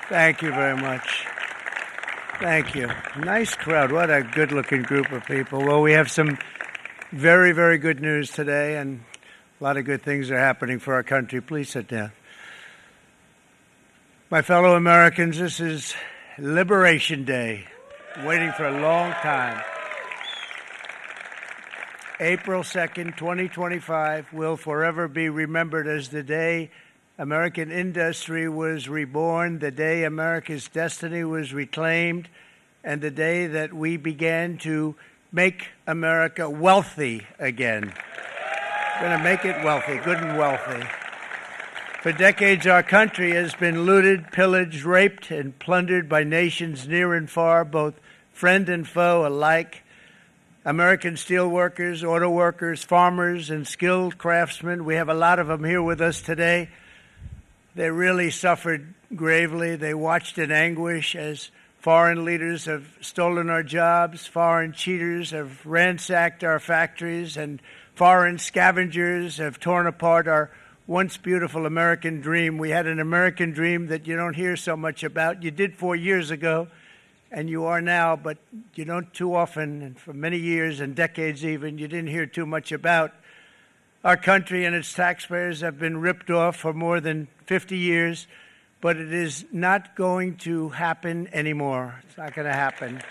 Thank you very much. Thank you. Nice crowd. What a good-looking group of people. Well, we have some very, very good news today, and a lot of good things are happening for our country. Please sit down. My fellow Americans, this is Liberation Day. Waiting for a long time. April 2nd, 2025 will forever be remembered as the day American industry was reborn, the day America's destiny was reclaimed, and the day that we began to make America wealthy again. We're going to make it wealthy, good and wealthy. For decades, our country has been looted, pillaged, raped, and plundered by nations near and far, both friend and foe alike. American steelworkers, auto workers, farmers, and skilled craftsmen, we have a lot of them here with us today. They really suffered gravely. They watched in anguish as foreign leaders have stolen our jobs, foreign cheaters have ransacked our factories, and foreign scavengers have torn apart our once beautiful American dream. We had an American dream that you don't hear so much about. You did 4 years ago, and you are now, but you don't too often, and for many years and decades even, you didn't hear too much about. Our country and its taxpayers have been ripped off for more than 50 years, but it is not going to happen anymore. It's not going to happen.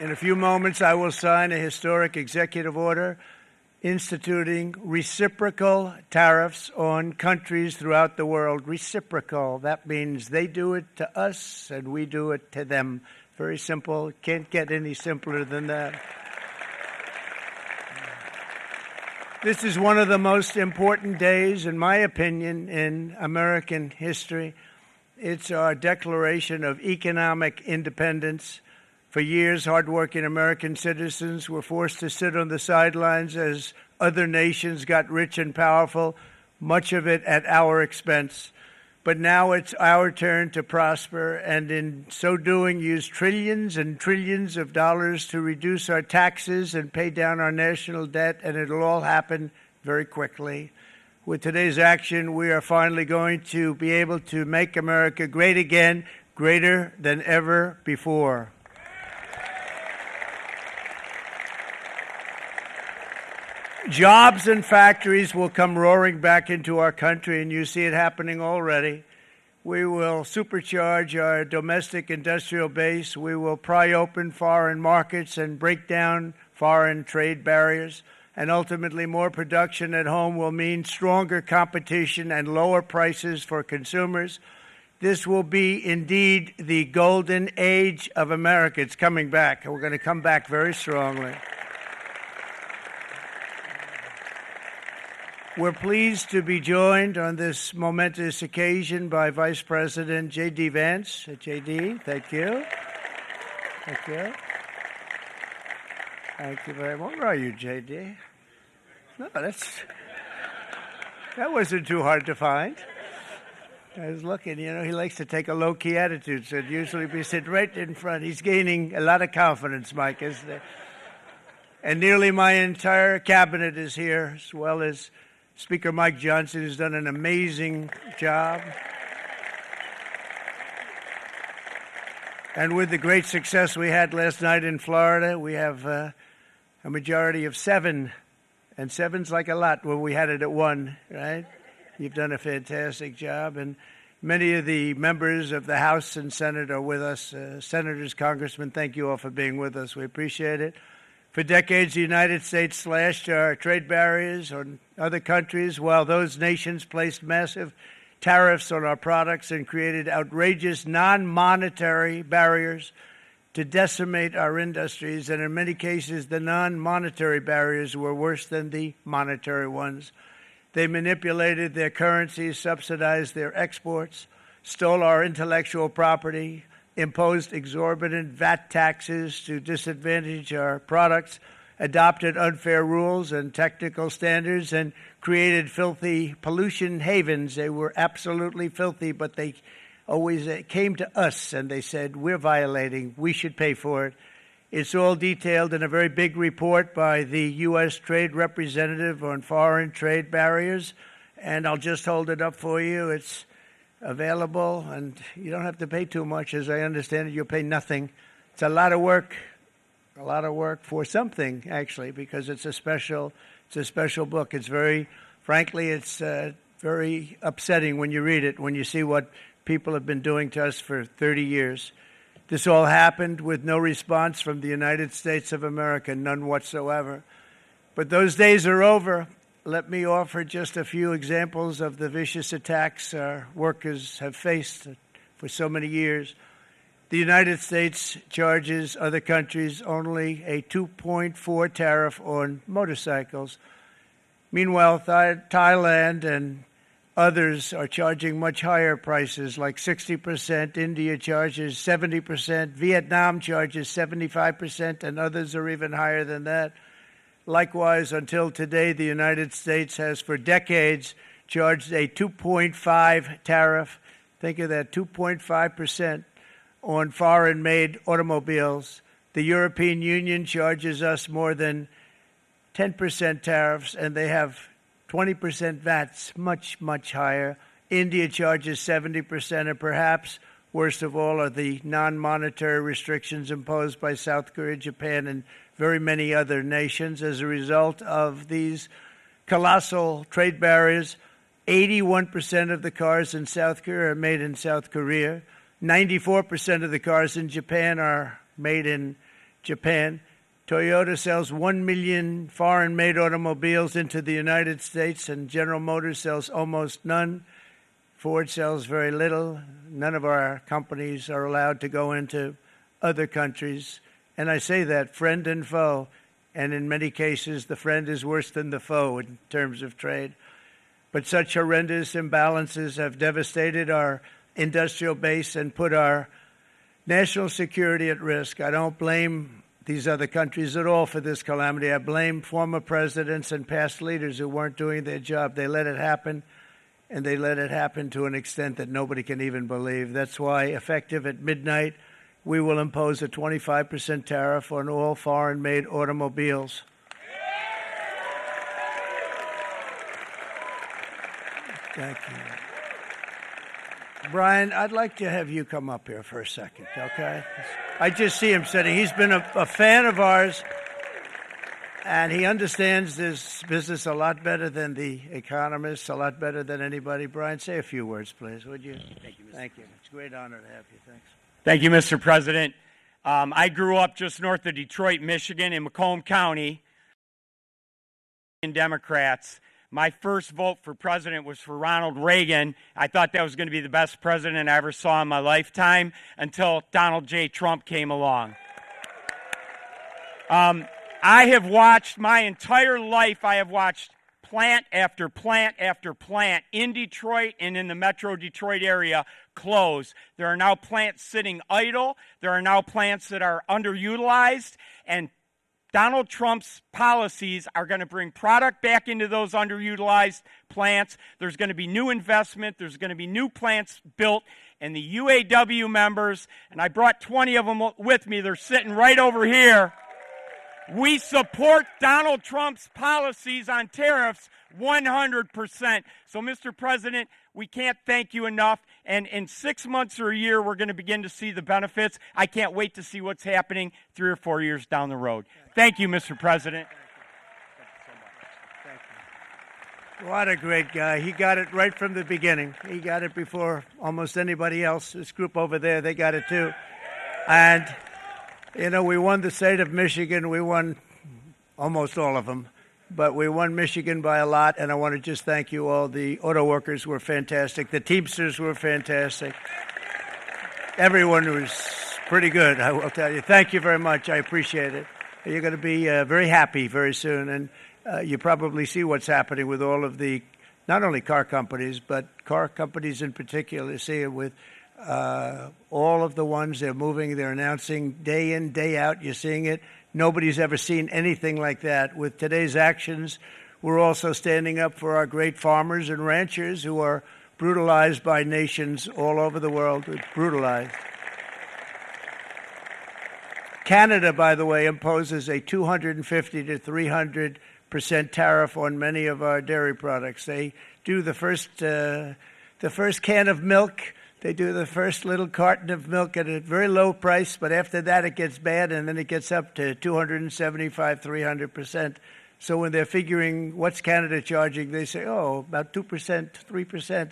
In a few moments, I will sign a historic executive order instituting reciprocal tariffs on countries throughout the world. Reciprocal, that means they do it to us and we do it to them. Very simple. Can't get any simpler than that. This is one of the most important days, in my opinion, in American history. It's our declaration of economic independence. For years, hardworking American citizens were forced to sit on the sidelines as other nations got rich and powerful, much of it at our expense. But now it's our turn to prosper, and in so doing, use trillions and trillions of dollars to reduce our taxes and pay down our national debt, and it'll all happen very quickly. With today's action, we are finally going to be able to make America great again, greater than ever before. Jobs and factories will come roaring back into our country, and you see it happening already. We will supercharge our domestic industrial base. We will pry open foreign markets and break down foreign trade barriers. And ultimately, more production at home will mean stronger competition and lower prices for consumers. This will be indeed the golden age of America. It's coming back. We're going to come back very strongly. We're pleased to be joined on this momentous occasion by Vice President J.D. Vance. J.D., thank you. Thank you. Thank you very much. Where are you, J.D.? No, that wasn't too hard to find. I was looking, he likes to take a low-key attitude, so it'd usually be sitting right in front. He's gaining a lot of confidence, Mike, isn't it? And nearly my entire cabinet is here, as well as Speaker Mike Johnson, who's done an amazing job. And with the great success we had last night in Florida, we have a majority of 7. And 7's like a lot when we had it at 1, right? You've done a fantastic job. And many of the members of the House and Senate are with us. Senators, Congressmen, thank you all for being with us. We appreciate it. For decades, the United States slashed our trade barriers on other countries, while those nations placed massive tariffs on our products and created outrageous non-monetary barriers to decimate our industries. And in many cases, the non-monetary barriers were worse than the monetary ones. They manipulated their currencies, subsidized their exports, stole our intellectual property, imposed exorbitant VAT taxes to disadvantage our products, adopted unfair rules and technical standards, and created filthy pollution havens. They were absolutely filthy, but they always came to us and they said, we're violating, we should pay for it. It's all detailed in a very big report by the U.S. Trade Representative on Foreign Trade Barriers, and I'll just hold it up for you. It's available, and you don't have to pay too much. As I understand it, you'll pay nothing. It's a lot of work for something, actually, because it's a special book. It's frankly, it's very upsetting when you read it, when you see what people have been doing to us for 30 years. This all happened with no response from the United States of America, none whatsoever. But those days are over. Let me offer just a few examples of the vicious attacks our workers have faced for so many years. The United States charges other countries only a 2.4 tariff on motorcycles. Meanwhile, Thailand and others are charging much higher prices, like 60%. India charges 70%. Vietnam charges 75%, and others are even higher than that. Likewise, until today, the United States has for decades charged a 2.5 tariff. Think of that, 2.5% on foreign-made automobiles. The European Union charges us more than 10% tariffs, and they have 20% VATs, much, much higher. India charges 70%, and perhaps worst of all are the non-monetary restrictions imposed by South Korea, Japan, and very many other nations. As a result of these colossal trade barriers, 81% of the cars in South Korea are made in South Korea. 94% of the cars in Japan are made in Japan. Toyota sells 1 million foreign-made automobiles into the United States, and General Motors sells almost none. Ford sells very little. None of our companies are allowed to go into other countries. And I say that, friend and foe, and in many cases the friend is worse than the foe in terms of trade. But such horrendous imbalances have devastated our industrial base and put our national security at risk. I don't blame these other countries at all for this calamity. I blame former presidents and past leaders who weren't doing their job. They let it happen, and they let it happen to an extent that nobody can even believe. That's why, effective at midnight, we will impose a 25% tariff on all foreign-made automobiles. Thank you. Brian, I'd like to have you come up here for a second, okay? I just see him sitting. He's been a fan of ours, and he understands this business a lot better than the economists, a lot better than anybody. Brian, say a few words, please, would you? Thank you, Mr. Thank you. It's a great honor to have you. Thanks. Thank you, Mr. President. I grew up just north of Detroit, Michigan, in Macomb County. Democrats. My first vote for president was for Ronald Reagan. I thought that was going to be the best president I ever saw in my lifetime until Donald J. Trump came along. I have watched my entire life, I have watched plant after plant after plant in Detroit and in the metro Detroit area close. There are now plants sitting idle. There are now plants that are underutilized, and Donald Trump's policies are going to bring product back into those underutilized plants. There's going to be new investment. There's going to be new plants built. And the UAW members, and I brought 20 of them with me, they're sitting right over here. We support Donald Trump's policies on tariffs 100%. So, Mr. President, we can't thank you enough. And in 6 months or a year, we're going to begin to see the benefits. I can't wait to see what's happening 3 or 4 years down the road. Thank you, Mr. President. Thank you. What a great guy. He got it right from the beginning. He got it before almost anybody else. This group over there, they got it too. And, you know, we won the state of Michigan. We won almost all of them. But we won Michigan by a lot, and I want to just thank you all. The auto workers were fantastic. The Teamsters were fantastic. Everyone was pretty good, I will tell you. Thank you very much. I appreciate it. You're going to be very happy very soon, and you probably see what's happening with all of the, not only car companies, but car companies in particular. You see it with all of the ones they're moving, they're announcing day in, day out. You're seeing it. Nobody's ever seen anything like that. With today's actions, we're also standing up for our great farmers and ranchers who are brutalized by nations all over the world. Brutalized. Canada, by the way, imposes a 250 to 300% tariff on many of our dairy products. They do the first can of milk. They do the first little carton of milk at a very low price, but after that it gets bad, and then it gets up to 275, 300%. So when they're figuring what's Canada charging, they say, oh, about 2%, 3%.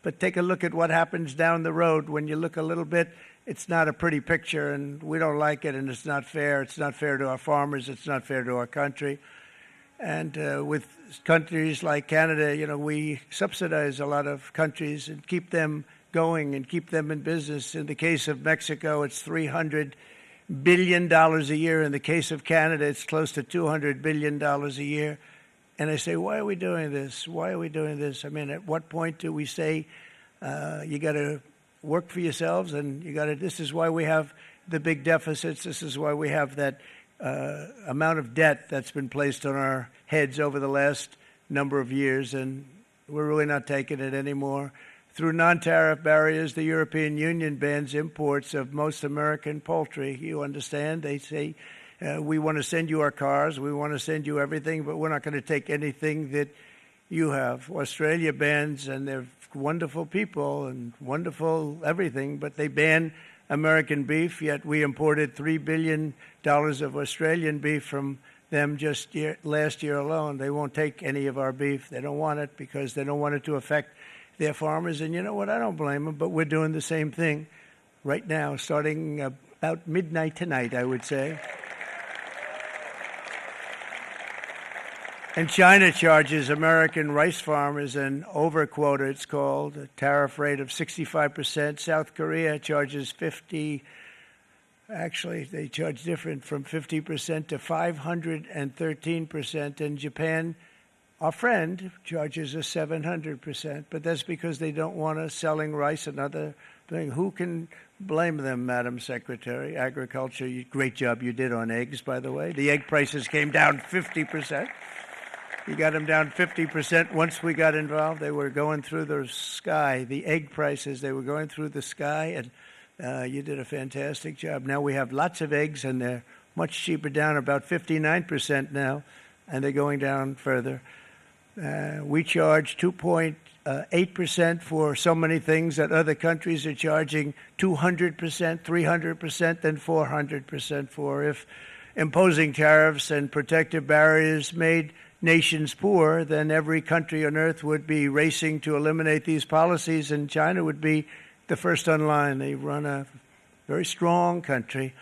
But take a look at what happens down the road. When you look a little bit, it's not a pretty picture, and we don't like it, and it's not fair. It's not fair to our farmers. It's not fair to our country. And with countries like Canada, we subsidize a lot of countries and keep them going and keep them in business. In the case of Mexico, it's $300 billion a year. In the case of Canada, it's close to $200 billion a year. And I say, why are we doing this? Why are we doing this? I mean, at what point do we say you got to work for yourselves, and this is why we have the big deficits. This is why we have that amount of debt that's been placed on our heads over the last number of years, and we're really not taking it anymore. Through non-tariff barriers, the European Union bans imports of most American poultry. You understand? They say, we want to send you our cars, we want to send you everything, but we're not going to take anything that you have. Australia bans, and they're wonderful people and wonderful everything, but they ban American beef, yet we imported $3 billion of Australian beef from them just last year alone. They won't take any of our beef. They don't want it because they don't want it to affect their farmers. And you know what? I don't blame them, but we're doing the same thing right now, starting about midnight tonight, I would say. And China charges American rice farmers an overquota, it's called, a tariff rate of 65%. South Korea charges 50%. Actually, they charge different, from 50% to 513%. And Japan, our friend, charges us 700%. But that's because they don't want us selling rice and other things. Who can blame them, Madam Secretary? Agriculture, great job you did on eggs, by the way. The egg prices came down 50%. You got them down 50%. Once we got involved, they were going through the sky. The egg prices, they were going through the sky, and you did a fantastic job. Now we have lots of eggs, and they're much cheaper, down about 59% now, and they're going down further. We charge 2.8% for so many things that other countries are charging 200%, 300%, and 400% for. If imposing tariffs and protective barriers made nations poor, then every country on earth would be racing to eliminate these policies, and China would be the first on line. They run a very strong country,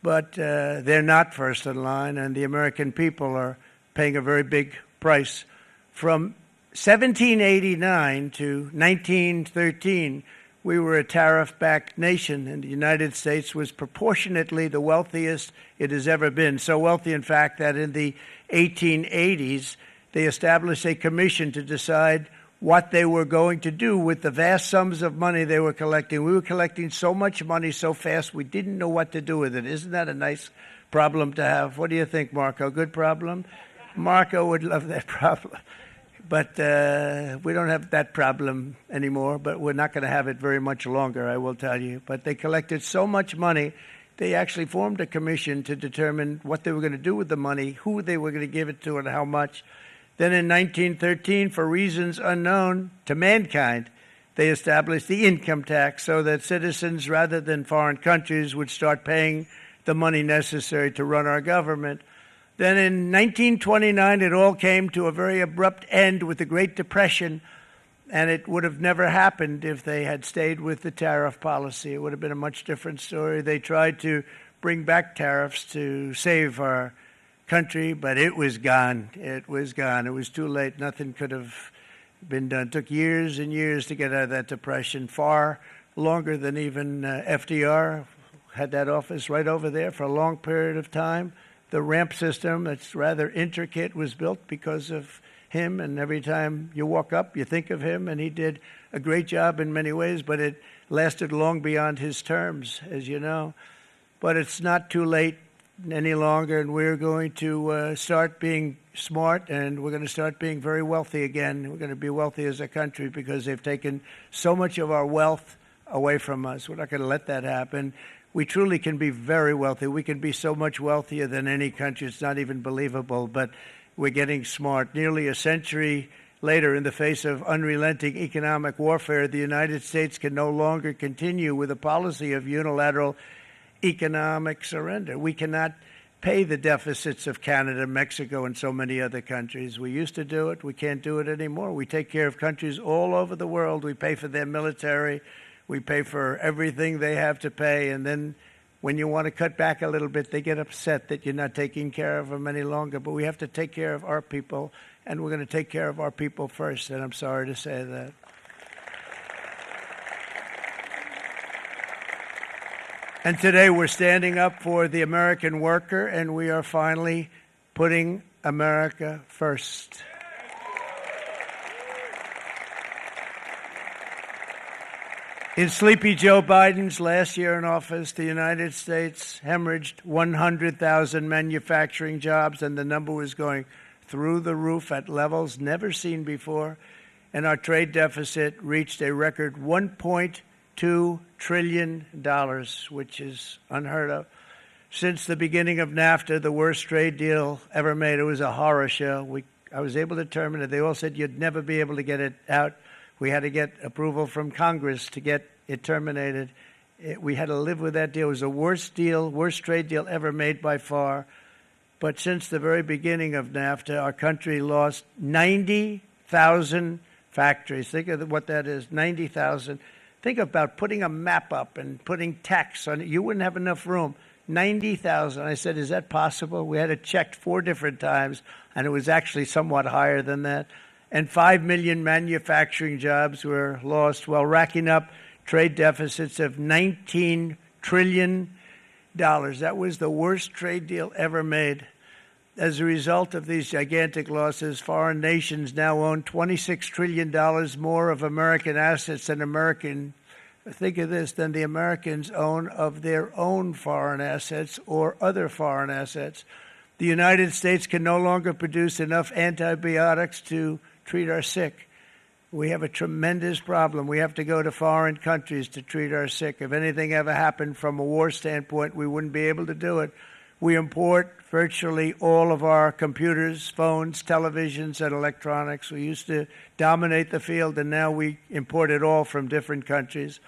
but they're not first in line, and the American people are paying a very big price. From 1789 to 1913, we were a tariff-backed nation, and the United States was proportionately the wealthiest it has ever been. So wealthy, in fact, that in the 1880s, they established a commission to decide what they were going to do with the vast sums of money they were collecting. We were collecting so much money so fast, we didn't know what to do with it. Isn't that a nice problem to have? What do you think, Marco? Good problem? Marco would love that problem. But we don't have that problem anymore, but we're not going to have it very much longer, I will tell you. But they collected so much money, they actually formed a commission to determine what they were going to do with the money, who they were going to give it to, and how much. Then in 1913, for reasons unknown to mankind, they established the income tax so that citizens, rather than foreign countries, would start paying the money necessary to run our government. Then in 1929, it all came to a very abrupt end with the Great Depression, and it would have never happened if they had stayed with the tariff policy. It would have been a much different story. They tried to bring back tariffs to save our country, but it was gone. It was gone. It was too late. Nothing could have been done. It took years and years to get out of that depression, far longer than even FDR had that office right over there for a long period of time. The ramp system, that's rather intricate, was built because of him, and every time you walk up, you think of him, and he did a great job in many ways, but it lasted long beyond his terms, as you know. But it's not too late any longer, and we're going to start being smart, and we're going to start being very wealthy again. We're going to be wealthy as a country because they've taken so much of our wealth away from us. We're not going to let that happen. We truly can be very wealthy. We can be so much wealthier than any country. It's not even believable. But we're getting smart. Nearly a century later, in the face of unrelenting economic warfare, the United States can no longer continue with a policy of unilateral economic surrender. We cannot pay the deficits of Canada, Mexico, and so many other countries. We used to do it. We can't do it anymore. We take care of countries all over the world. We pay for their military. We pay for everything they have to pay. And then when you want to cut back a little bit, they get upset that you're not taking care of them any longer. But we have to take care of our people, and we're going to take care of our people first. And I'm sorry to say that. And today we're standing up for the American worker, and we are finally putting America first. In Sleepy Joe Biden's last year in office, the United States hemorrhaged 100,000 manufacturing jobs, and the number was going through the roof at levels never seen before. And our trade deficit reached a record $1.2 trillion, which is unheard of. Since the beginning of NAFTA, the worst trade deal ever made, it was a horror show. I was able to terminate it. They all said you'd never be able to get it out. We had to get approval from Congress to get it terminated. We had to live with that deal. It was the worst trade deal ever made by far. But since the very beginning of NAFTA, our country lost 90,000 factories. Think of what that is, 90,000. Think about putting a map up and putting tax on it. You wouldn't have enough room. 90,000. I said, is that possible? We had it checked 4 different times, and it was actually somewhat higher than that. And 5 million manufacturing jobs were lost while racking up trade deficits of $19 trillion. That was the worst trade deal ever made. As a result of these gigantic losses, foreign nations now own $26 trillion more of American assets than think of this, than the Americans own of their own foreign assets or other foreign assets. The United States can no longer produce enough antibiotics to treat our sick. We have a tremendous problem. We have to go to foreign countries to treat our sick. If anything ever happened from a war standpoint, we wouldn't be able to do it. We import virtually all of our computers, phones, televisions, and electronics. We used to dominate the field, and now we import it all from different countries.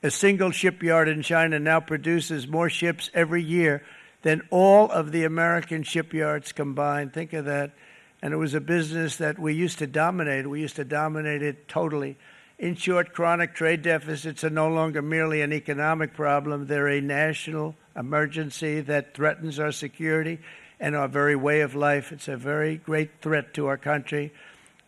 A single shipyard in China now produces more ships every year than all of the American shipyards combined. Think of that. And it was a business that we used to dominate. We used to dominate it totally. In short, chronic trade deficits are no longer merely an economic problem. They're a national emergency that threatens our security and our very way of life. It's a very great threat to our country.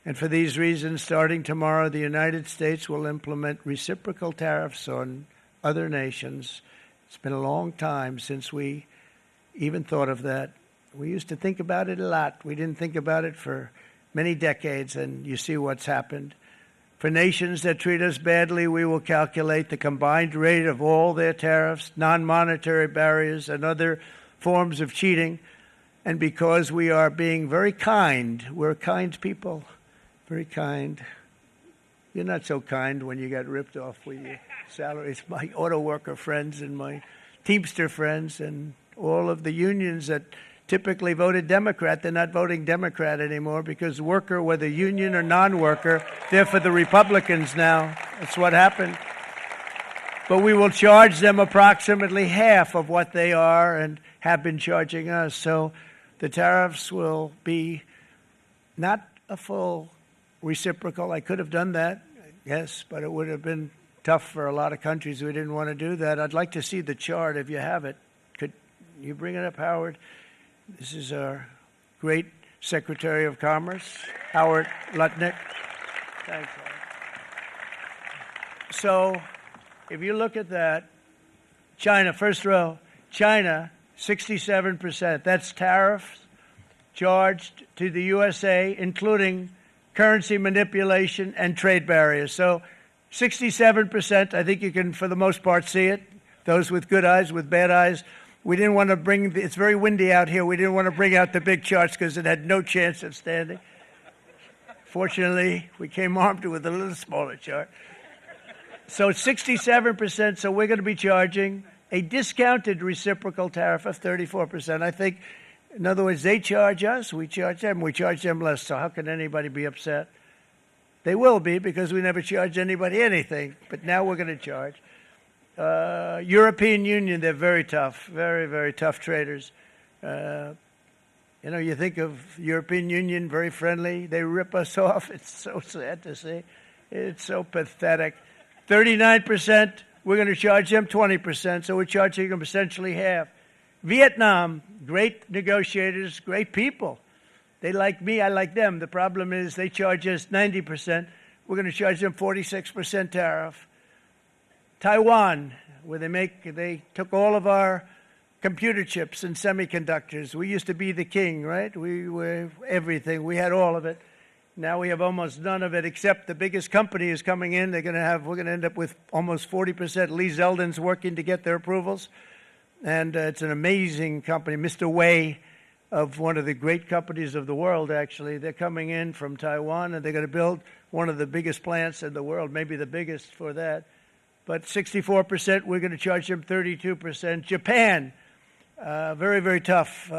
And for these reasons, starting tomorrow, the United States will implement reciprocal tariffs on other nations. It's been a long time since we even thought of that. We used to think about it a lot. We didn't think about it for many decades, and you see what's happened. For nations that treat us badly, we will calculate the combined rate of all their tariffs, non-monetary barriers, and other forms of cheating. And because we are being very kind, we're kind people, very kind. You're not so kind when you got ripped off with your salaries. My auto worker friends and my Teamster friends and all of the unions that typically voted Democrat, they're not voting Democrat anymore because worker, whether union or non-worker, they're for the Republicans now. That's what happened. But we will charge them approximately half of what they are and have been charging us. So the tariffs will be not a full reciprocal. I could have done that, yes, but it would have been tough for a lot of countries who didn't want to do that. I'd like to see the chart if you have it. Could you bring it up, Howard? This is our great Secretary of Commerce, Howard Lutnick. Thanks, Howard. So if you look at that, China, first row, China, 67%. That's tariffs charged to the USA, including currency manipulation and trade barriers. So 67%, I think you can, for the most part, see it. Those with good eyes, with bad eyes. We didn't want to bring, it's very windy out here. We didn't want to bring out the big charts because it had no chance of standing. Fortunately, we came armed with a little smaller chart. So it's 67%, so we're going to be charging a discounted reciprocal tariff of 34%. I think In other words, they charge us, we charge them less. So how can anybody be upset? They will be, because we never charge anybody anything. But now we're going to charge. European Union, they're very tough, very, very tough traders. You think of European Union, very friendly. They rip us off. It's so sad to see. It's so pathetic. 39%, we're going to charge them 20%, so we're charging them essentially half. Vietnam, great negotiators, great people. They like me, I like them. The problem is they charge us 90%. We're going to charge them 46% tariff. Taiwan, where they took all of our computer chips and semiconductors. We used to be the king, right? We were everything. We had all of it. Now we have almost none of it, except the biggest company is coming in. We're going to end up with almost 40%. Lee Zeldin's working to get their approvals. And it's an amazing company. Mr. Wei, of one of the great companies of the world, actually. They're coming in from Taiwan, and they're going to build one of the biggest plants in the world, maybe the biggest for that. But 64%, we're going to charge them 32%. Japan, very, very tough,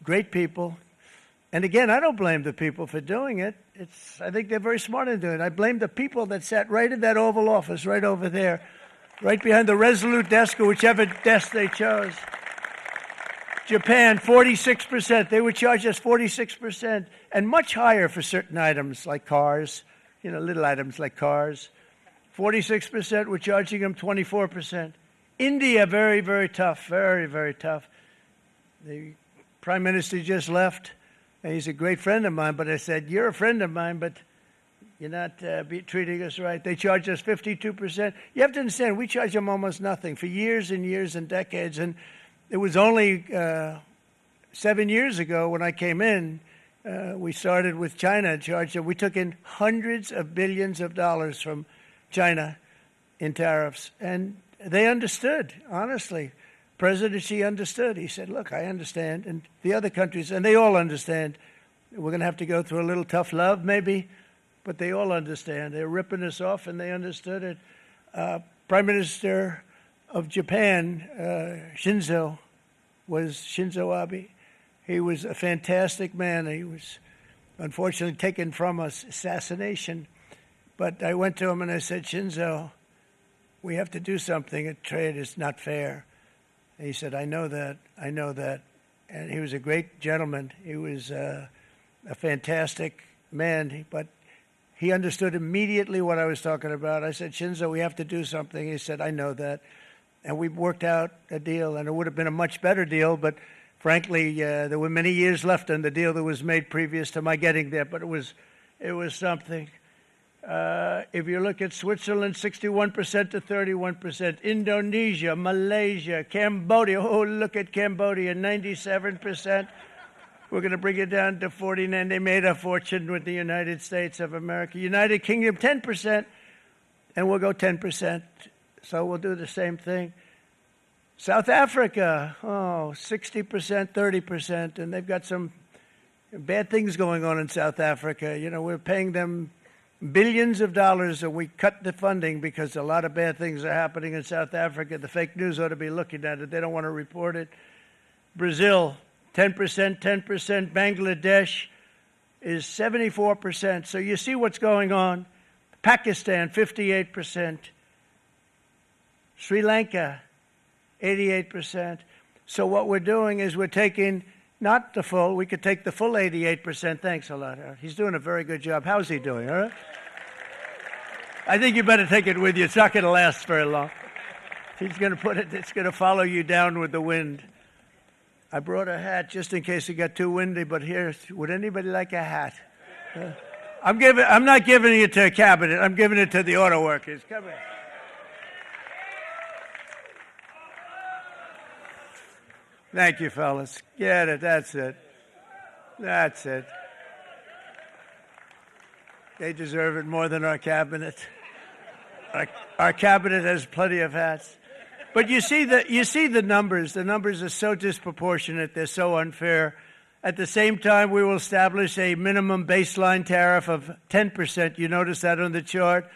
great people. And again, I don't blame the people for doing it. I think they're very smart in doing it. I blame the people that sat right in that Oval Office, right over there, right behind the Resolute desk or whichever desk they chose. Japan, 46%. They would charge us 46%, and much higher for certain items like cars, little items like cars. 46%, we're charging them 24%. India, very, very tough, very, very tough. The Prime Minister just left, and he's a great friend of mine, but I said, you're a friend of mine, but you're not treating us right. They charge us 52%. You have to understand, we charge them almost nothing for years and years and decades, and it was only 7 years ago when I came in, we started with China and charged them. We took in hundreds of billions of dollars from China in tariffs, and they understood, honestly. President Xi understood. He said, look, I understand, and the other countries, and they all understand. We're going to have to go through a little tough love, maybe, but they all understand. They're ripping us off, and they understood it. Prime Minister of Japan, Shinzo Abe. He was a fantastic man. He was unfortunately taken from us, assassination. But I went to him and I said, Shinzo, we have to do something. Trade is not fair. And he said, I know that. And he was a great gentleman. He was a fantastic man, but he understood immediately what I was talking about. I said, Shinzo, we have to do something. He said, I know that. And we worked out a deal, and it would have been a much better deal, but frankly, there were many years left on the deal that was made previous to my getting there, but it was something. If you look at Switzerland, 61% to 31%. Indonesia, Malaysia, Cambodia. Oh, look at Cambodia, 97%. We're going to bring it down to 49%. They made a fortune with the United States of America. United Kingdom, 10%, and we'll go 10%. So we'll do the same thing. South Africa, 60%, 30%, and they've got some bad things going on in South Africa. We're paying them billions of dollars, and we cut the funding because a lot of bad things are happening in South Africa. The fake news ought to be looking at it. They don't want to report it. Brazil, 10%. Bangladesh is 74%. So you see what's going on. Pakistan, 58%. Sri Lanka, 88%. So what we're doing is we're taking not the full, we could take the full 88%. Thanks a lot. He's doing a very good job. How's he doing, all right? I think you better take it with you. It's not going to last very long. He's going to put it, it's going to follow you down with the wind. I brought a hat just in case it got too windy, but here, would anybody like a hat? I'm not giving it to a cabinet. I'm giving it to the auto workers. Come here. Thank you, fellas. Get it. That's it. They deserve it more than our cabinet. Our cabinet has plenty of hats. But you see the numbers. The numbers are so disproportionate. They're so unfair. At the same time, we will establish a minimum baseline tariff of 10%. You notice that on the chart.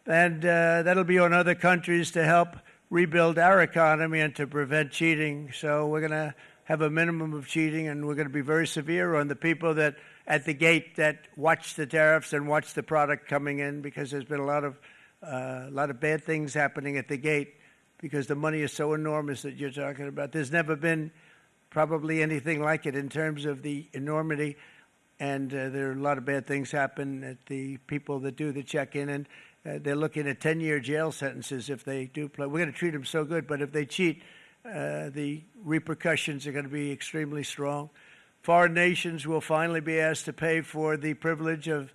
And that'll be on other countries to help rebuild our economy and to prevent cheating. So we're going to have a minimum of cheating, and we're going to be very severe on the people that at the gate that watch the tariffs and watch the product coming in, because there's been a lot of bad things happening at the gate because the money is so enormous that you're talking about. There's never been probably anything like it in terms of the enormity, and there are a lot of bad things happen at the people that do the check-in, and they're looking at 10-year jail sentences if they do play. We're going to treat them so good, but if they cheat, the repercussions are going to be extremely strong. Foreign nations will finally be asked to pay for the privilege of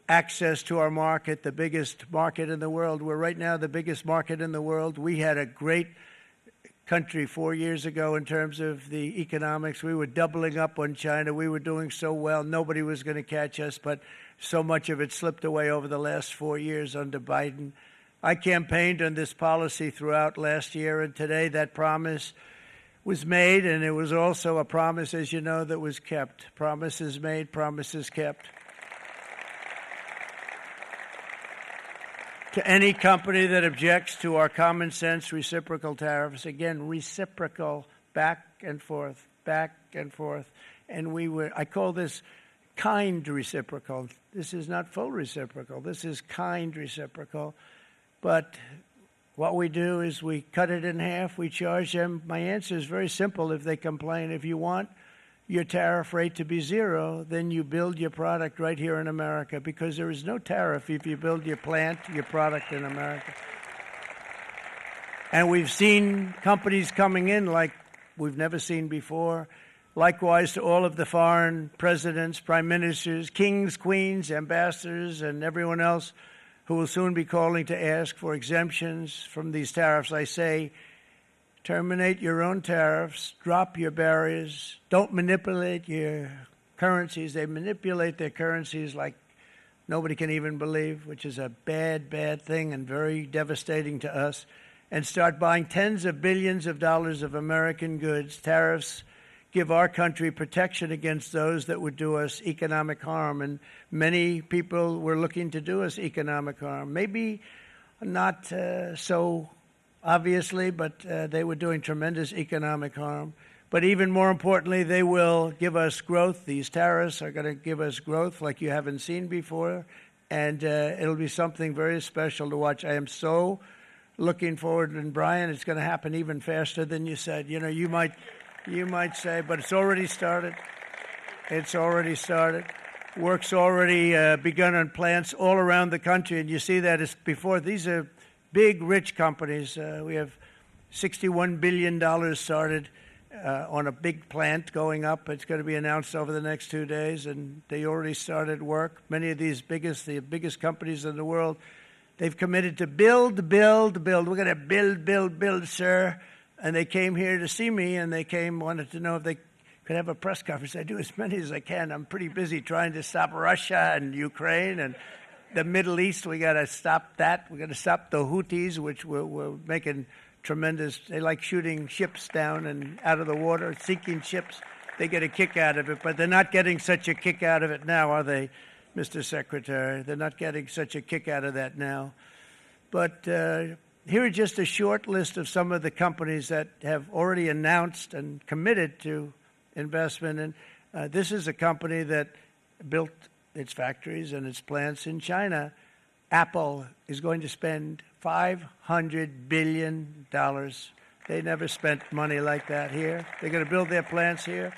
access to our market, the biggest market in the world. We're right now the biggest market in the world. We had a great country 4 years ago in terms of the economics. We were doubling up on China. We were doing so well. Nobody was going to catch us, but so much of it slipped away over the last 4 years under Biden. I campaigned on this policy throughout last year, and today that promise was made, and it was also a promise, as you know, that was kept. Promises made, promises kept. To any company that objects to our common sense reciprocal tariffs, again, reciprocal, back and forth, back and forth. And I call this kind reciprocal. This is not full reciprocal. This is kind reciprocal. But what we do is we cut it in half. We charge them. My answer is very simple if they complain. If you want your tariff rate to be zero, then you build your product right here in America, because there is no tariff if you build your plant, your product in America. And we've seen companies coming in like we've never seen before. Likewise to all of the foreign presidents, prime ministers, kings, queens, ambassadors, and everyone else who will soon be calling to ask for exemptions from these tariffs. I say, terminate your own tariffs, drop your barriers, don't manipulate your currencies. They manipulate their currencies like nobody can even believe, which is a bad, bad thing and very devastating to us. And start buying tens of billions of dollars of American goods. Tariffs give our country protection against those that would do us economic harm. And many people were looking to do us economic harm. Maybe not so obviously, but they were doing tremendous economic harm. But even more importantly, they will give us growth. These tariffs are going to give us growth like you haven't seen before. And it'll be something very special to watch. I am so looking forward. And Brian, it's going to happen even faster than you said. You know, you might say, but it's already started. It's already started. Work's already begun on plants all around the country. And you see that as before. These are big, rich companies. We have $61 billion started on a big plant going up. It's going to be announced over the next 2 days, and they already started work. Many of these the biggest companies in the world, they've committed to build. We're going to build, sir. And they came here to see me, and wanted to know if they could have a press conference. I do as many as I can. I'm pretty busy trying to stop Russia and Ukraine and the Middle East. We got to stop that. We got to stop the Houthis, which we're making tremendous. They like shooting ships down and out of the water, sinking ships. They get a kick out of it, but they're not getting such a kick out of it now, are they, Mr. Secretary? They're not getting such a kick out of that now. But here are just a short list of some of the companies that have already announced and committed to investment. And this is a company that built its factories and its plants in China. Apple is going to spend $500 billion. They never spent money like that here. They're going to build their plants here.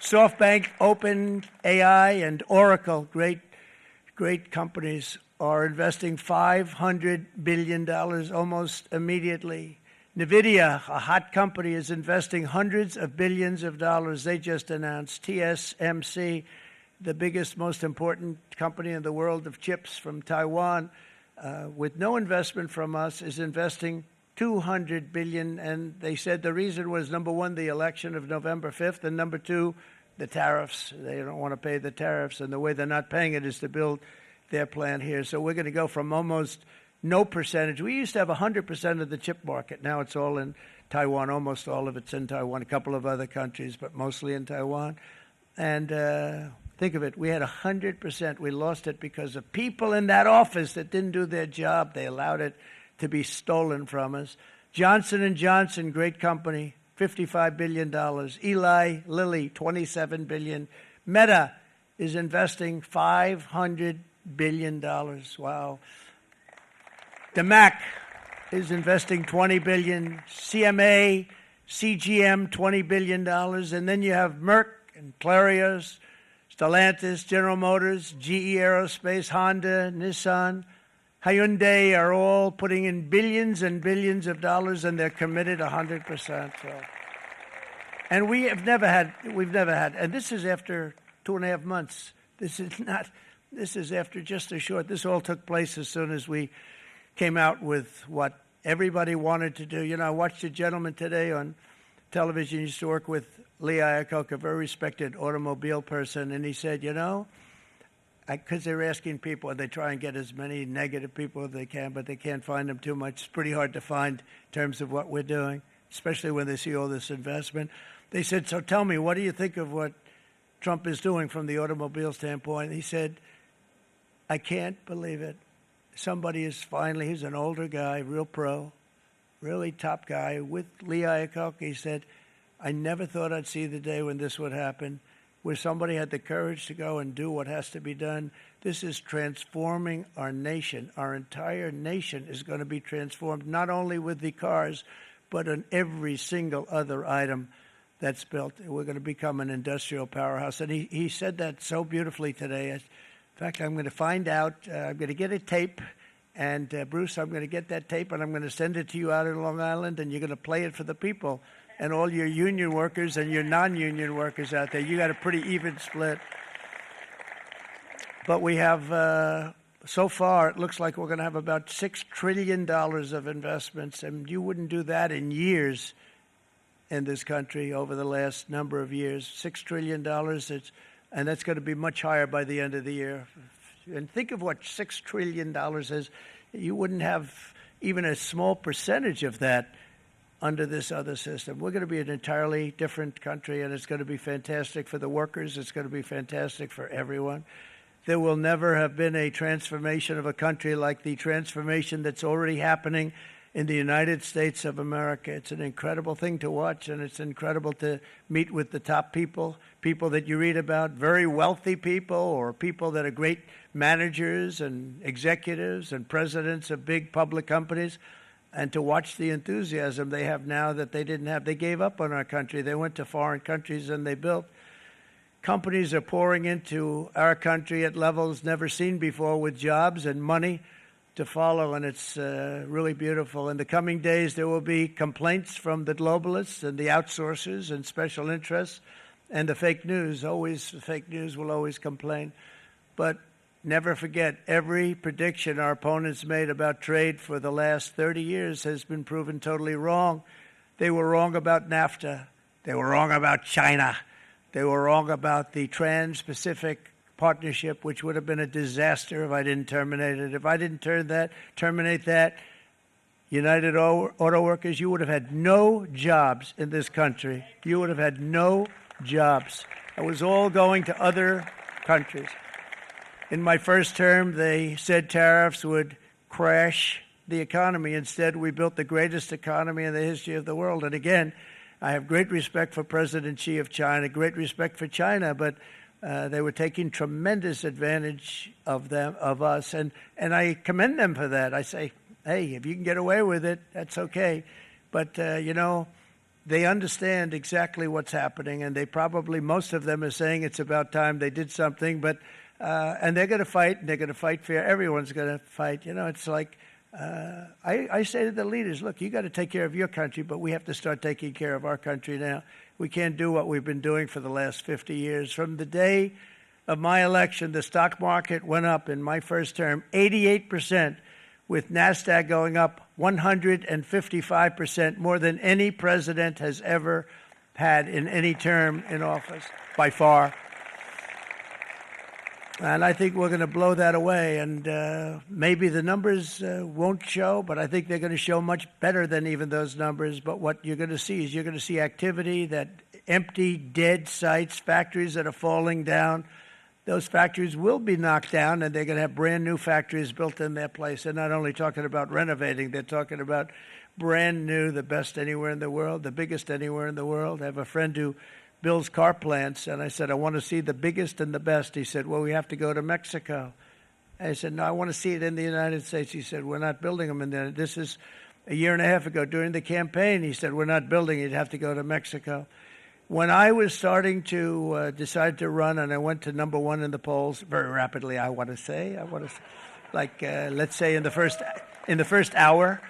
SoftBank, Open AI, and Oracle, great companies, are investing $500 billion almost immediately. NVIDIA, a hot company, is investing hundreds of billions of dollars. They just announced. TSMC, the biggest, most important company in the world of chips from Taiwan, with no investment from us, is investing $200 billion. And they said the reason was, number one, the election of November 5th, and number two, the tariffs. They don't want to pay the tariffs, and the way they're not paying it is to build their plant here. So we're going to go from almost no percentage. We used to have 100% of the chip market. Now it's all in Taiwan. Almost all of it's in Taiwan. A couple of other countries, but mostly in Taiwan. And think of it. We had 100%. We lost it because of people in that office that didn't do their job. They allowed it to be stolen from us. Johnson & Johnson, great company, $55 billion. Eli Lilly, $27 billion. Meta is investing $500 billion. Wow. The Mac is investing $20 billion. CMA, CGM, $20 billion. And then you have Merck and Clarios, Stellantis, General Motors, GE Aerospace, Honda, Nissan, Hyundai are all putting in billions and billions of dollars, and they're committed 100%. So. And we've never had, and this is after 2.5 months. This is after just a short, this all took place as soon as we came out with what everybody wanted to do. You know, I watched a gentleman today on television, he used to work with Lee Iacocca, a very respected automobile person, and he said, you know, because they're asking people, and they try and get as many negative people as they can, but they can't find them too much. It's pretty hard to find in terms of what we're doing, especially when they see all this investment. They said, so tell me, what do you think of what Trump is doing from the automobile standpoint? He said, I can't believe it. Somebody is finally, he's an older guy, real pro, really top guy, with Lee Iacocca. He said, I never thought I'd see the day when this would happen, where somebody had the courage to go and do what has to be done. This is transforming our nation. Our entire nation is going to be transformed, not only with the cars, but on every single other item that's built. We're going to become an industrial powerhouse. And he said that so beautifully today. In fact, I'm going to find out, I'm going to get a tape, and Bruce, I'm going to get that tape, and I'm going to send it to you out in Long Island, and you're going to play it for the people. And all your union workers and your non-union workers out there, you got a pretty even split. But we have, so far, it looks like we're going to have about $6 trillion of investments, and you wouldn't do that in years in this country over the last number of years. $6 trillion, and that's going to be much higher by the end of the year. And think of what $6 trillion is. You wouldn't have even a small percentage of that under this other system. We're going to be an entirely different country, and it's going to be fantastic for the workers. It's going to be fantastic for everyone. There will never have been a transformation of a country like the transformation that's already happening in the United States of America. It's an incredible thing to watch, and it's incredible to meet with the top people, people that you read about, very wealthy people, or people that are great managers and executives and presidents of big public companies. And to watch the enthusiasm they have now that they didn't have. They gave up on our country. They went to foreign countries and they built. Companies are pouring into our country at levels never seen before, with jobs and money to follow, and it's really beautiful. In the coming days, there will be complaints from the globalists and the outsourcers and special interests and the fake news. Always, the fake news will always complain. But never forget, every prediction our opponents made about trade for the last 30 years has been proven totally wrong. They were wrong about NAFTA. They were wrong about China. They were wrong about the Trans-Pacific Partnership, which would have been a disaster if I didn't terminate it. If I didn't terminate that, United Auto Workers, you would have had no jobs in this country. You would have had no jobs. It was all going to other countries. In my first term, they said tariffs would crash the economy. Instead, we built the greatest economy in the history of the world. And again, I have great respect for President Xi of China, great respect for China, but they were taking tremendous advantage of us, and I commend them for that. I say, hey, if you can get away with it, that's okay. But, you know, they understand exactly what's happening, and they probably, most of them are saying it's about time they did something, but and they're going to fight, and they're going to fight fair. Everyone's going to fight. You know, it's like, I say to the leaders, look, you got to take care of your country, but we have to start taking care of our country now. We can't do what we've been doing for the last 50 years. From the day of my election, the stock market went up in my first term 88%, with NASDAQ going up 155%, more than any president has ever had in any term in office, by far. And I think we're going to blow that away. And maybe the numbers won't show, but I think they're going to show much better than even those numbers. But what you're going to see is you're going to see activity, that empty, dead sites, factories that are falling down. Those factories will be knocked down, and they're going to have brand new factories built in their place. They're not only talking about renovating, they're talking about brand new, the best anywhere in the world, the biggest anywhere in the world. I have a friend who builds car plants, and I said, I want to see the biggest and the best. He said, well, we have to go to Mexico. I said, no, I want to see it in the United States. He said, we're not building them in there. This is a year and a half ago during the campaign. He said, we're not building it. You'd have to go to Mexico. When I was starting to decide to run, and I went to number one in the polls very rapidly, I want to say, like let's say in the first hour,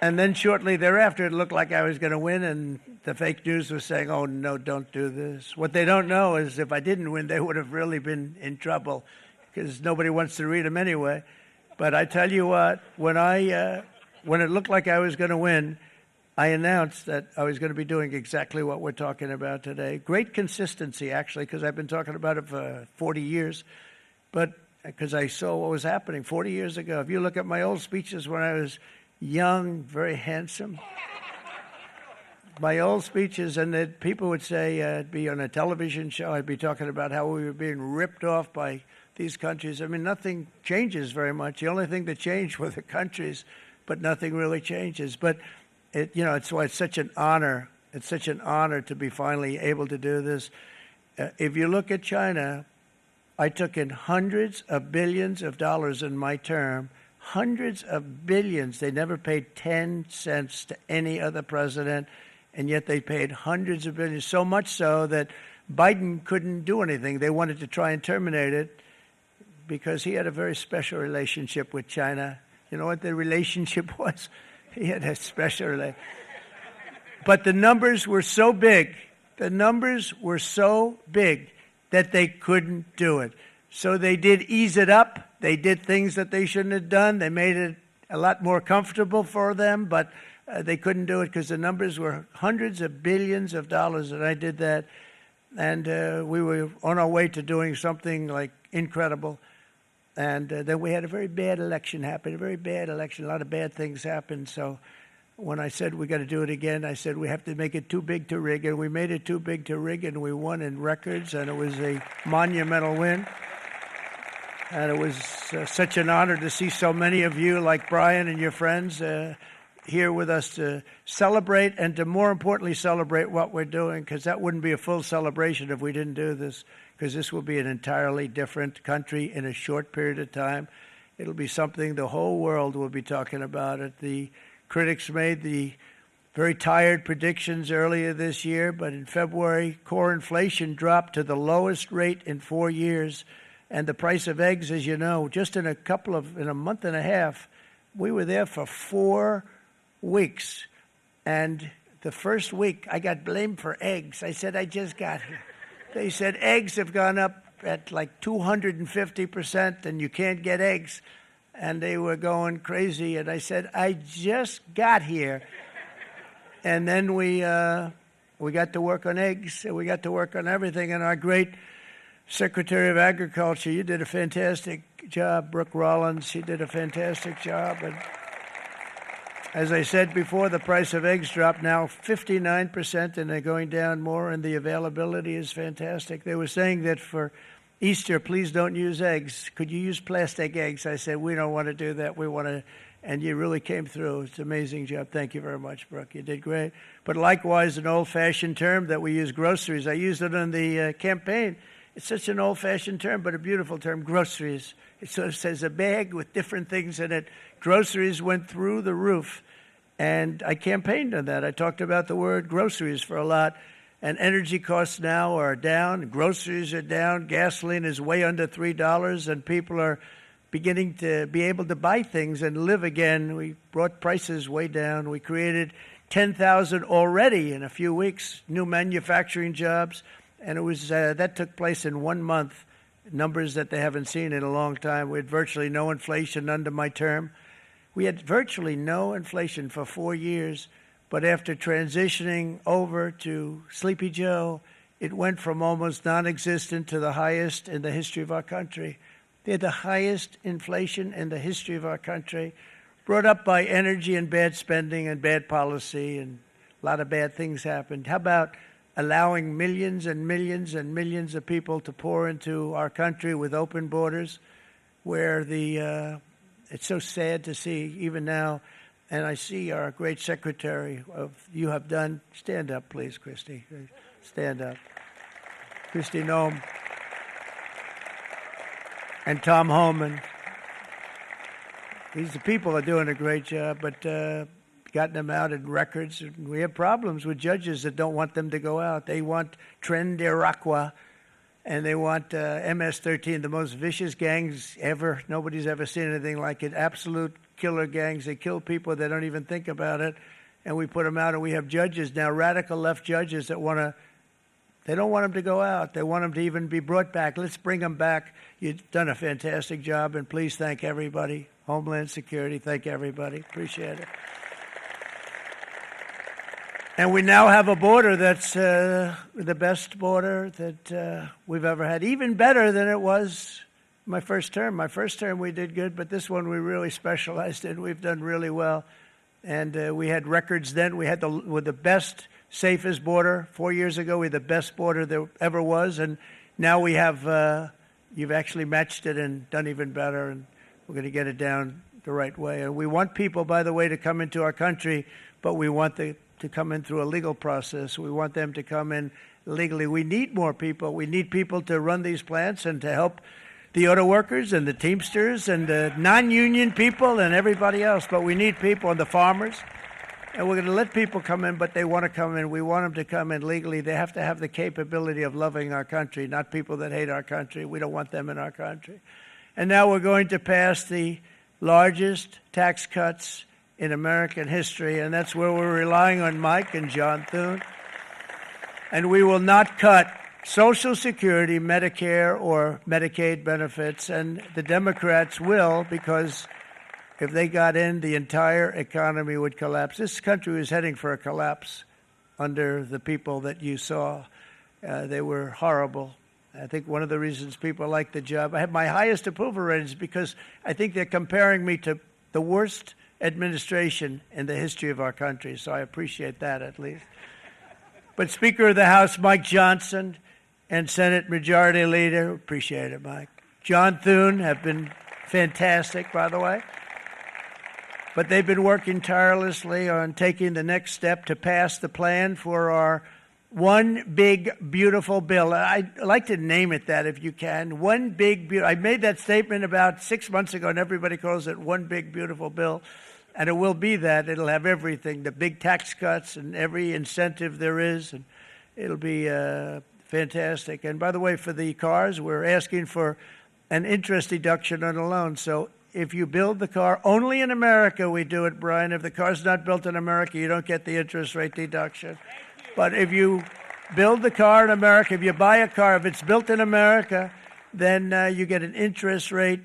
and then shortly thereafter, it looked like I was going to win, and the fake news was saying, "Oh no, don't do this." What they don't know is if I didn't win, they would have really been in trouble, because nobody wants to read them anyway. But I tell you what, when it looked like I was going to win, I announced that I was going to be doing exactly what we're talking about today. Great consistency, actually, because I've been talking about it for 40 years. But because I saw what was happening 40 years ago. If you look at my old speeches when I was young, very handsome, my old speeches, and that people would say, I'd be on a television show, I'd be talking about how we were being ripped off by these countries. I mean, nothing changes very much. The only thing that changed were the countries, but nothing really changes. But it's why it's such an honor. It's such an honor to be finally able to do this. If you look at China, I took in hundreds of billions of dollars in my term, hundreds of billions. They never paid 10 cents to any other president, and yet they paid hundreds of billions, so much so that Biden couldn't do anything. They wanted to try and terminate it because he had a very special relationship with China. You know what the relationship was? He had a special relationship. But the numbers were so big, that they couldn't do it. So they did ease it up. They did things that they shouldn't have done. They made it a lot more comfortable for them, but they couldn't do it because the numbers were hundreds of billions of dollars, and I did that. And we were on our way to doing something like incredible. And then we had a very bad election happen, a very bad election. A lot of bad things happened. So when I said we got to do it again, I said we have to make it too big to rig. And we made it too big to rig, and we won in records, and it was a monumental win. And it was such an honor to see so many of you, like Brian and your friends, here with us to celebrate, and to more importantly celebrate what we're doing, because that wouldn't be a full celebration if we didn't do this, because this will be an entirely different country in a short period of time. It'll be something the whole world will be talking about it. The critics made the very tired predictions earlier this year, but in February, core inflation dropped to the lowest rate in 4 years. And the price of eggs, as you know, just in a month and a half, we were there for 4 weeks. And the first week, I got blamed for eggs. I said, I just got here. They said eggs have gone up at like 250%, and you can't get eggs. And they were going crazy. And I said, I just got here. And then we got to work on eggs, and we got to work on everything. And our great Secretary of Agriculture, you did a fantastic job. Brooke Rollins, she did a fantastic job. And as I said before, the price of eggs dropped now 59%, and they're going down more, and the availability is fantastic. They were saying that for Easter, please don't use eggs. Could you use plastic eggs? I said, we don't want to do that. We want to, and you really came through. It's an amazing job. Thank you very much, Brooke. You did great. But likewise, an old-fashioned term that we use, groceries. I used it in the campaign. It's such an old-fashioned term, but a beautiful term, groceries. It sort of says a bag with different things in it. Groceries went through the roof, and I campaigned on that. I talked about the word groceries for a lot, and energy costs now are down. Groceries are down. Gasoline is way under $3, and people are beginning to be able to buy things and live again. We brought prices way down. We created 10,000 already in a few weeks, new manufacturing jobs. And it was that took place in 1 month, numbers that they haven't seen in a long time. We had virtually no inflation under my term. We had virtually no inflation for 4 years, but after transitioning over to Sleepy Joe, it went from almost non-existent to the highest in the history of our country. They had the highest inflation in the history of our country, brought up by energy and bad spending and bad policy, and a lot of bad things happened. How about allowing millions and millions and millions of people to pour into our country with open borders, where it's so sad to see even now And I see our great secretary you have done. Stand up, please, Christy. Stand up. Christy Nome. And Tom Holman. These people are doing a great job, but gotten them out in records. We have problems with judges that don't want them to go out. They want Tren de Aragua, and they want MS-13, the most vicious gangs ever. Nobody's ever seen anything like it. Absolute killer gangs. They kill people. They don't even think about it. And we put them out, and we have judges now, radical left judges that they don't want them to go out. They want them to even be brought back. Let's bring them back. You've done a fantastic job, and please thank everybody. Homeland Security, thank everybody. Appreciate it. And we now have a border that's the best border that we've ever had, even better than it was my first term. My first term we did good, but this one we really specialized in. We've done really well. And we had records then. We had the best, safest border. 4 years ago, we had the best border there ever was. And now we have, you've actually matched it and done even better. And we're going to get it down the right way. And we want people, by the way, to come into our country, but we want to come in through a legal process. We want them to come in legally. We need more people. We need people to run these plants and to help the auto workers and the Teamsters and the non-union people and everybody else. But we need people and the farmers. And we're going to let people come in, but they want to come in. We want them to come in legally. They have to have the capability of loving our country, not people that hate our country. We don't want them in our country. And now we're going to pass the largest tax cuts in American history, and that's where we're relying on Mike and John Thune. And we will not cut Social Security, Medicare, or Medicaid benefits, and the Democrats will, because if they got in, the entire economy would collapse. This country was heading for a collapse under the people that you saw. They were horrible. I think one of the reasons people like the job, I have my highest approval ratings because I think they're comparing me to the worst administration in the history of our country, so I appreciate that at least. But Speaker of the House Mike Johnson and Senate Majority Leader, appreciate it, Mike. John Thune have been fantastic, by the way. But they've been working tirelessly on taking the next step to pass the plan for our one big, beautiful bill. I'd like to name it that if you can. One big, beautiful. I made that statement about 6 months ago, and everybody calls it one big, beautiful bill. And it will be that. It'll have everything, the big tax cuts and every incentive there is. And it'll be fantastic. And by the way, for the cars, we're asking for an interest deduction on a loan. So if you build the car, only in America we do it, Brian. If the car's not built in America, you don't get the interest rate deduction. But if you build the car in America, if you buy a car, if it's built in America, then you get an interest rate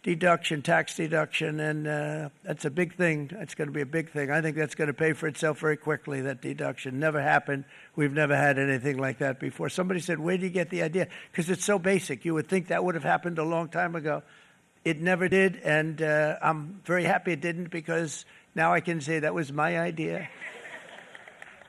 deduction, tax deduction, and that's a big thing. That's going to be a big thing. I think that's going to pay for itself very quickly, that deduction. Never happened. We've never had anything like that before. Somebody said, where do you get the idea? Because it's so basic. You would think that would have happened a long time ago. It never did, and I'm very happy it didn't because now I can say that was my idea.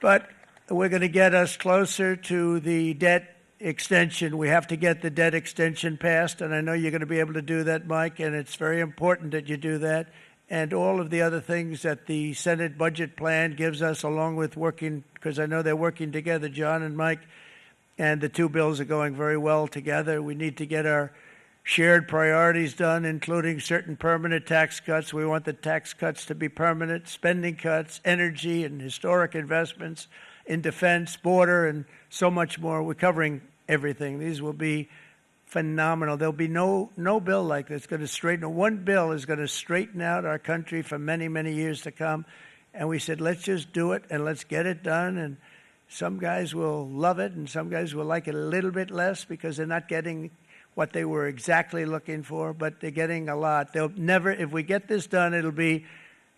But we're going to get us closer to the debt extension. We have to get the debt extension passed, and I know you're going to be able to do that, Mike, and it's very important that you do that. And all of the other things that the Senate budget plan gives us, along with working, because I know they're working together, John and Mike, and the two bills are going very well together. We need to get our shared priorities done, including certain permanent tax cuts. We want the tax cuts to be permanent, spending cuts, energy and historic investments in defense, border, and so much more. We're covering everything. These will be phenomenal. There'll be no bill like this going to straighten. One bill is going to straighten out our country for many, many years to come. And we said, let's just do it and let's get it done. And some guys will love it and some guys will like it a little bit less because they're not getting what they were exactly looking for, but they're getting a lot. They'll never, if we get this done, it'll be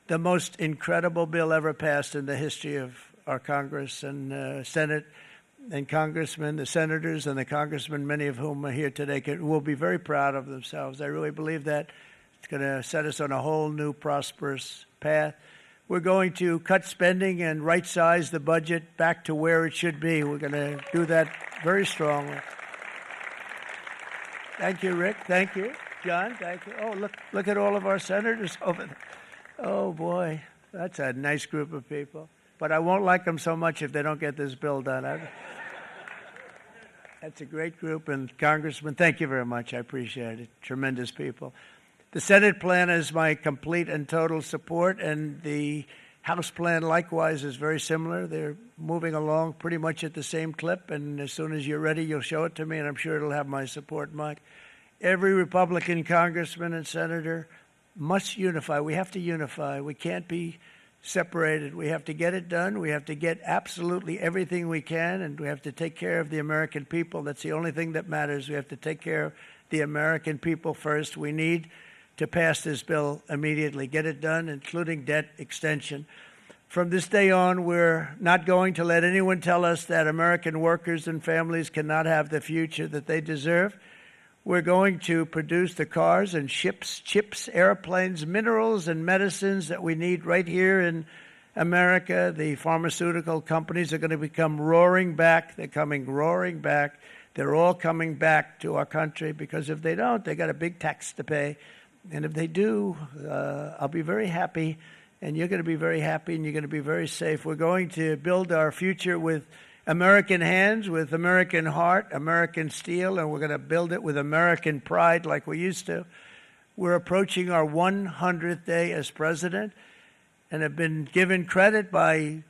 the most incredible bill ever passed in the history of our Congress and Senate and congressmen, the senators and the congressmen, many of whom are here today, will be very proud of themselves. I really believe that it's going to set us on a whole new prosperous path. We're going to cut spending and right-size the budget back to where it should be. We're going to do that very strongly. Thank you, Rick. Thank you. John, thank you. Oh, look at all of our senators over there. Oh, boy. That's a nice group of people. But I won't like them so much if they don't get this bill done. That's a great group. And Congressman, thank you very much. I appreciate it. Tremendous people. The Senate plan is my complete and total support, and the House plan likewise is very similar. They're moving along pretty much at the same clip, and as soon as you're ready, you'll show it to me, and I'm sure it'll have my support, Mike. Every Republican congressman and senator must unify. We have to unify. We can't be separated. We have to get it done. We have to get absolutely everything we can, and we have to take care of the American people. That's the only thing that matters. We have to take care of the American people first. We need to pass this bill immediately, get it done, including debt extension. From this day on, we're not going to let anyone tell us that American workers and families cannot have the future that they deserve. We're going to produce the cars and ships, chips, airplanes, minerals, and medicines that we need right here in America. The pharmaceutical companies are going to become roaring back. They're coming roaring back. They're all coming back to our country, because if they don't, they got a big tax to pay. And if they do, I'll be very happy, and you're going to be very happy, and you're going to be very safe. We're going to build our future with American hands, with American heart, American steel, and we're going to build it with American pride like we used to. We're approaching our 100th day as president and have been given credit by a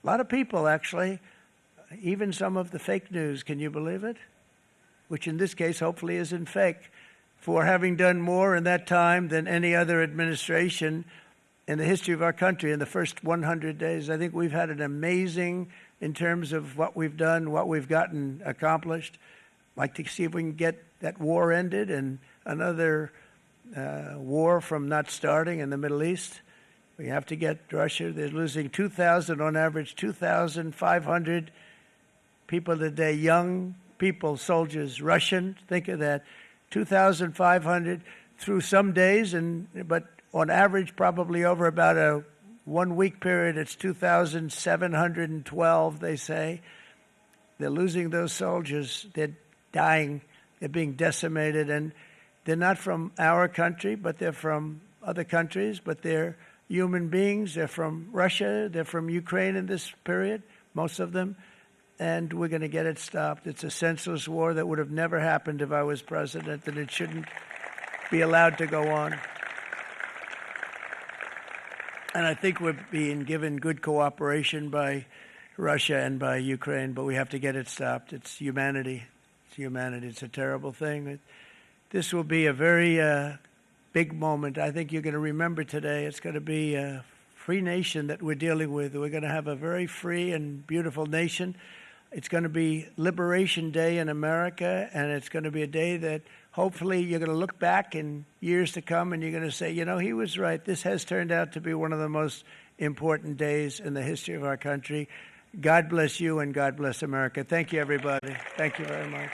lot of people, actually, even some of the fake news. Can you believe it? Which in this case hopefully isn't fake, for having done more in that time than any other administration in the history of our country in the first 100 days. I think we've had an amazing, in terms of what we've done, what we've gotten accomplished. I'd like to see if we can get that war ended and another war from not starting in the Middle East. We have to get Russia. They're losing 2,000 on average, 2,500 people a day, young people, soldiers, Russian. Think of that. 2,500 through some days, but on average, probably over about a 1 week period, it's 2,712, they say. They're losing those soldiers. They're dying. They're being decimated. And they're not from our country, but they're from other countries. But they're human beings. They're from Russia. They're from Ukraine in this period, most of them. And we're going to get it stopped. It's a senseless war that would have never happened if I was president, and it shouldn't be allowed to go on. And I think we're being given good cooperation by Russia and by Ukraine, but we have to get it stopped. It's humanity. It's humanity. It's a terrible thing. This will be a very big moment. I think you're going to remember today. It's going to be a free nation that we're dealing with. We're going to have a very free and beautiful nation. It's going to be Liberation Day in America, and it's going to be a day that hopefully you're going to look back in years to come and you're going to say, you know, he was right. This has turned out to be one of the most important days in the history of our country. God bless you and God bless America. Thank you, everybody. Thank you very much.